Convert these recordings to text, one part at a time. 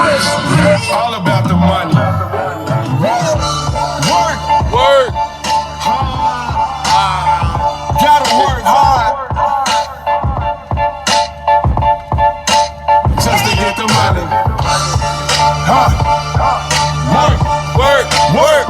All about the money. Work. Gotta work hard just to get the money. Work.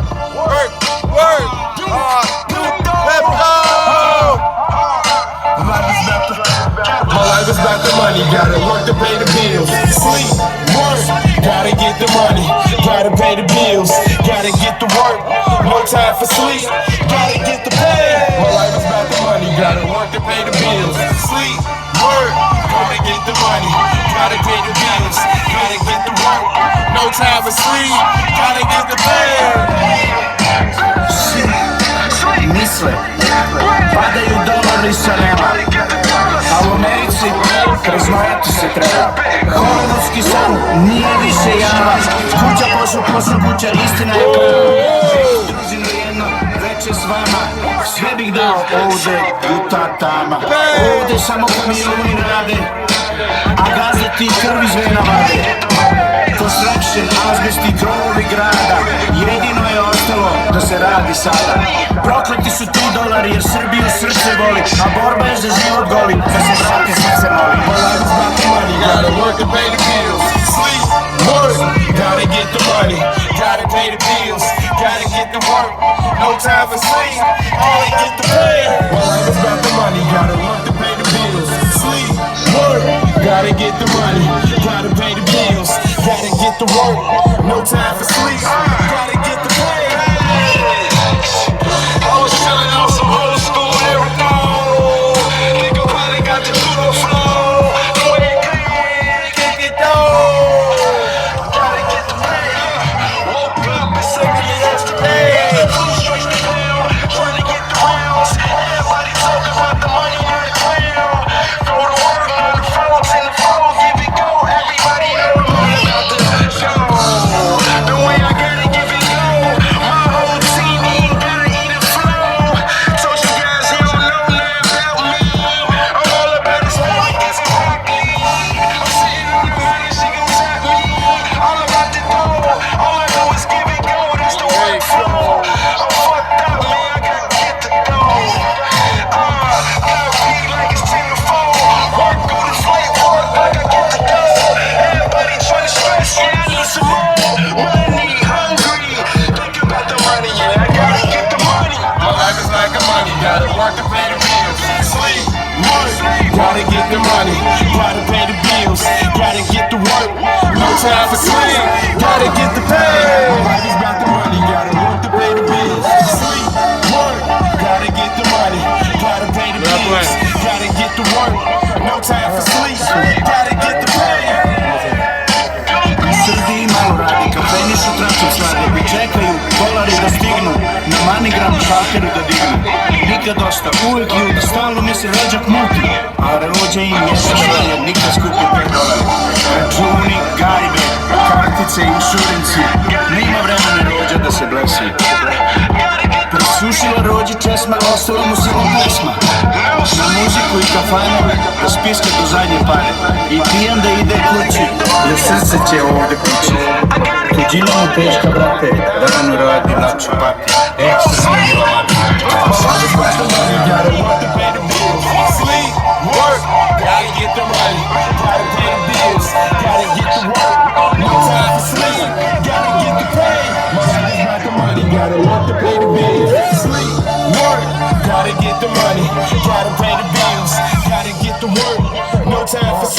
My life is about the money. Gotta work to pay the bills. Sleep, work. Gotta get the money. Gotta pay the bills. Gotta get to work. No time for sleep. Gotta get the pay. My life is about the money. Gotta work to pay the bills. Sleep, work. Gotta get the money. Gotta pay the bills. Gotta get to work. No time for sleep. Gotta get the pay. Misle, padaju dolari sa neba, a u Americi preznojati se treba. Hollywoodski san nije više java, kuća POSO, kuća istina je prava. Druzino jedno, vece s vama, sve bih dao ovde, guta, tama. Ovde samo kamioni rade, a gazde ti krv iz vena vade. Construction, azbest i krovovi grada, jedino je ostalo da se radi sada. Prokleti su $3 jer Srbiju srce voli, a borba je za život goli, da se vrate srce moli. My life is about the money, gotta work to pay the bills. Sleep, work, gotta get the money, gotta pay the bills, gotta get to work. No time for sleep, only get the pay. My life is about the money, gotta work to pay the bills. Sleep, work, gotta get the money, gotta pay the bills, gotta get to work. No time for sleep, gotta get the pay. I was chilling on some old school Arizona. Nigga probably got the judo flow. Kick it down. Gotta get the pay. Woke up and second yesterday. Two straight to hell, trying to get the rounds. Everybody talking about the money in the ground. Go to work on the phones in the phone, give it go. Everybody know all about the show. The way I gotta give it go. My whole team ain't gotta eat a flow. Told you guys you don't know nothing about me. I'm all about this money, that's exactly. I'm sitting on the money, she gon' tap me. All about the dough, all I do is give it go. That's the workflow. I'm fucked up, man, I gotta get the dough. I beat like it's 10 to 4. Work through the slate, work like I get the dough. Everybody tryna stress, yeah, I need some more money, hungry. Think about the money, yeah, I gotta get the money. My life is like a money, gotta work to pay the bills. Sleep, work, gotta get the money, gotta pay the bills, gotta get to work. No time for sleep, gotta get the pay. My life is about the money, gotta work to pay the bills. Sleep, work, gotta get the money, gotta pay the bills, gotta get to work. No time for sleep, gotta get the pay. Srbiji malo radi, kafeni su tračom slade i čekaju dolari da stignu, na manigram šalteru da dignu. Nikad dosta, uvek ljudi, stalno mi se rođak muti, a rođe im mjesečno šalje, nikad skupi $5. Računi, gajbe, kartice, inšurenci, nema vremena rođa da se blesi. Presušila rođe česma, ostala mu samo pesma. Na muziku i kafanu, da spiska do zadnje pare. I pijan da ide kući, jer srce će ovde kući. Tuđina mu teška, brate, rano radi, lakše pati. Ekstra mila mati. Gotta work to pay the bills. Sleep, work, gotta get the money, gotta pay the bills, gotta get to work. No time for sleep, gotta get the pay. My life is about the money, gotta work to pay the bills. Sleep, work, gotta get the money, gotta pay the bills, gotta get to work. No time for